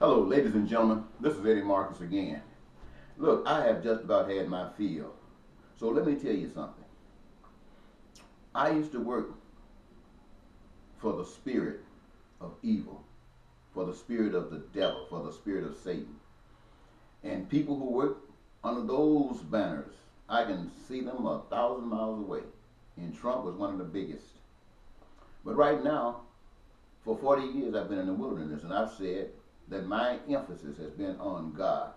Hello, ladies and gentlemen. This is Eddie Marcus again. Look, I have just about had my fill. So let me tell you something. I used to work for the spirit of evil, for the spirit of the devil, for the spirit of Satan. And people who work under those banners, I can see them 1,000 miles away. And Trump was one of the biggest. But right now, for 40 years I've been in the wilderness, and I've said that my emphasis has been on God.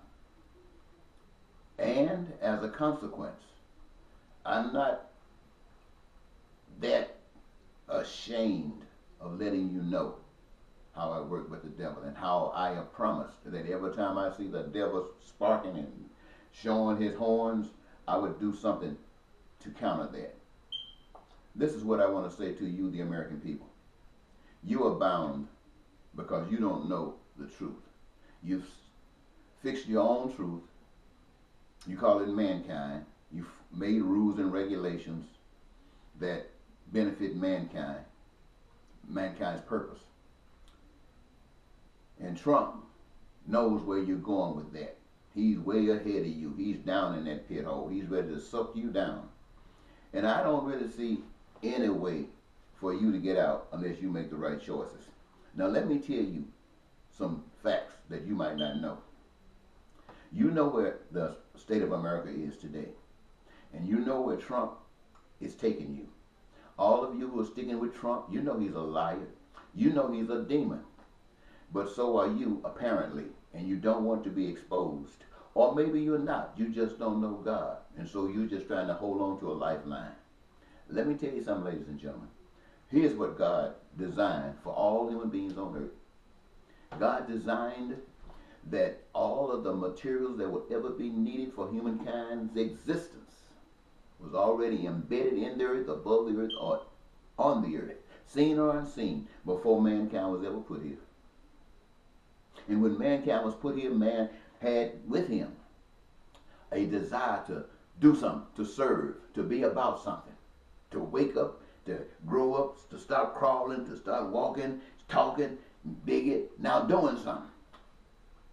And as a consequence, I'm not that ashamed of letting you know how I work with the devil and how I have promised that every time I see the devil sparking and showing his horns, I would do something to counter that. This is what I want to say to you, the American people. You are bound because you don't know the truth. You've fixed your own truth. You call it mankind. You've made rules and regulations that benefit mankind, mankind's purpose. And Trump knows where you're going with that. He's way ahead of you. He's down in that pit hole. He's ready to suck you down. And I don't really see any way for you to get out unless you make the right choices. Now let me tell you some facts that you might not know. You know where the state of America is today. And you know where Trump is taking you. All of you who are sticking with Trump, you know he's a liar. You know he's a demon. But so are you, apparently. And you don't want to be exposed. Or maybe you're not. You just don't know God. And so you're just trying to hold on to a lifeline. Let me tell you something, ladies and gentlemen. Here's what God designed for all human beings on earth. God designed that all of the materials that would ever be needed for humankind's existence was already embedded in the earth, above the earth, or on the earth, seen or unseen, before mankind was ever put here. And when mankind was put here, man had with him a desire to do something, to serve, to be about something, to wake up, to grow up, to start crawling, to start walking, talking, bigot, now doing something.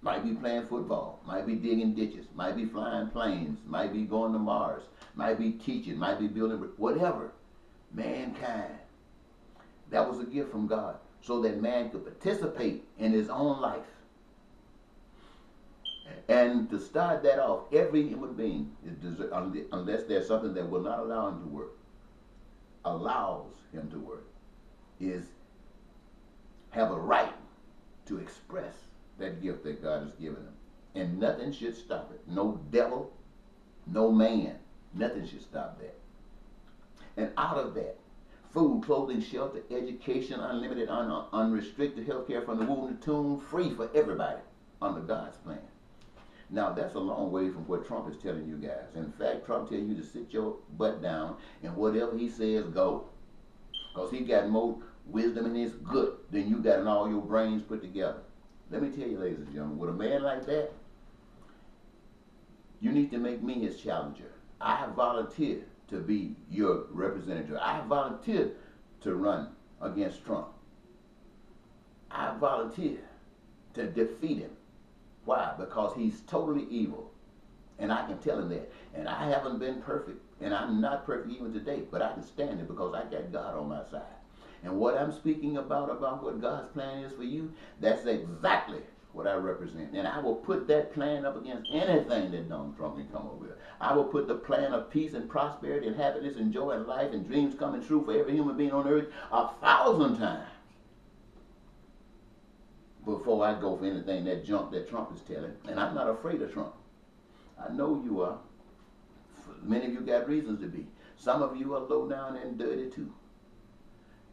Might be playing football, might be digging ditches, might be flying planes, might be going to Mars, might be teaching, might be building, whatever. Mankind. That was a gift from God so that man could participate in his own life. And to start that off, every human being, unless there's something that will not allow him to work, allows him to work, is have a right to express that gift that God has given him. And nothing should stop it. No devil, no man, nothing should stop that. And out of that, food, clothing, shelter, education, unlimited, unrestricted health care from the womb to tomb, free for everybody under God's plan. Now, that's a long way from what Trump is telling you guys. In fact, Trump tells you to sit your butt down and whatever he says, go. Because he got more wisdom in his gut than you got in all your brains put together. Let me tell you, ladies and gentlemen, with a man like that, you need to make me his challenger. I volunteer to be your representative. I volunteer to run against Trump. I volunteer to defeat him. Why? Because he's totally evil. And I can tell him that. And I haven't been perfect. And I'm not perfect even today. But I can stand it because I got God on my side. And what I'm speaking about what God's plan is for you, that's exactly what I represent. And I will put that plan up against anything that Donald Trump can come up with. I will put the plan of peace and prosperity and happiness and joy and life and dreams coming true for every human being on earth 1,000 times before I go for anything that junk that Trump is telling. And I'm not afraid of Trump. I know you are. Many of you got reasons to be. Some of you are low down and dirty too.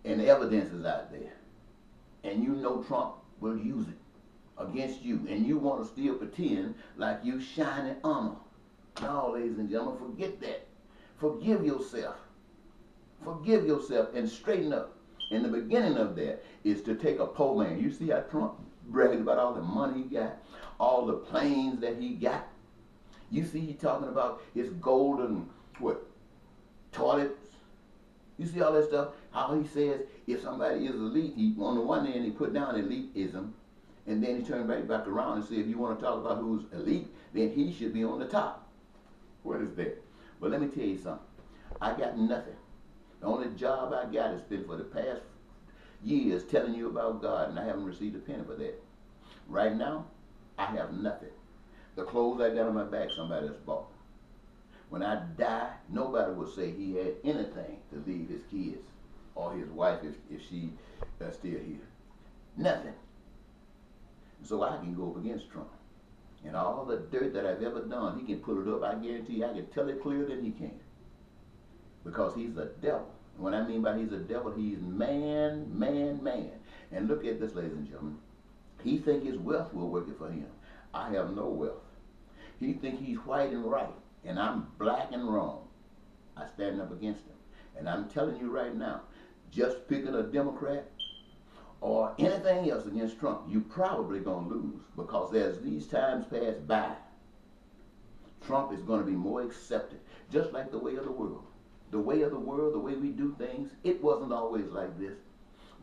And the evidence is out there. And you know Trump will use it against you. And you want to still pretend like you shiny armor. No, ladies and gentlemen, forget that. Forgive yourself. Forgive yourself and straighten up. And the beginning of that is to take a poor man. You see how Trump bragged about all the money he got, all the planes that he got. You see he talking about his golden, toilets. You see all that stuff? How he says if somebody is elite, he on the one hand he put down elitism, And then he turned right back around and said, if you want to talk about who's elite, then he should be on the top. What is that? But let me tell you something. I got nothing. The only job I got has been for the past years telling you about God, and I haven't received a penny for that. Right now, I have nothing. The clothes I got on my back, somebody else bought. When I die, nobody will say he had anything to leave his kids or his wife if she is still here. Nothing. So I can go up against Trump. And all the dirt that I've ever done, he can pull it up. I guarantee you I can tell it clearer than he can. Because he's a devil. And what I mean by he's a devil, he's man. And look at this, ladies and gentlemen. He think his wealth will work it for him. I have no wealth. He think he's white and right, and I'm black and wrong. I stand up against him. And I'm telling you right now, just picking a Democrat or anything else against Trump, you probably going to lose, because as these times pass by, Trump is going to be more accepted, just like the way of the world. The way of the world, the way we do things, it wasn't always like this.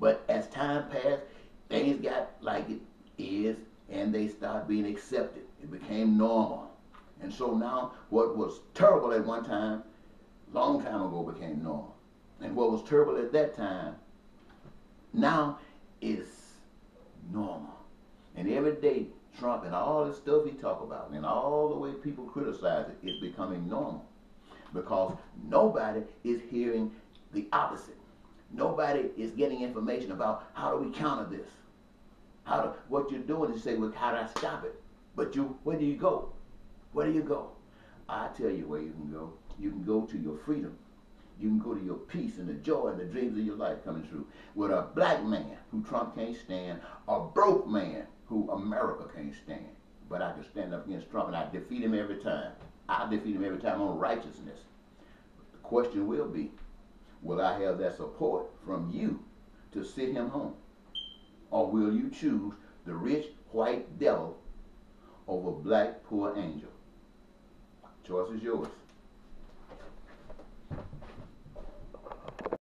But as time passed, things got like it is, and they started being accepted. It became normal. And so now, what was terrible at one time, long time ago, became normal. And what was terrible at that time, now is normal. And every day, Trump and all the stuff he talk about, and all the way people criticize it, is becoming normal. Because nobody is hearing the opposite. Nobody is getting information about how do we counter this. What you're doing is say, well, how do I stop it? But where do you go? Where do you go? I tell you where you can go. You can go to your freedom. You can go to your peace and the joy and the dreams of your life coming true. With a black man who Trump can't stand, a broke man who America can't stand. But I can stand up against Trump and I defeat him every time. I defeat him every time on righteousness. The question will be, will I have that support from you to sit him home? Or will you choose the rich white devil over black poor angel? Choice is yours.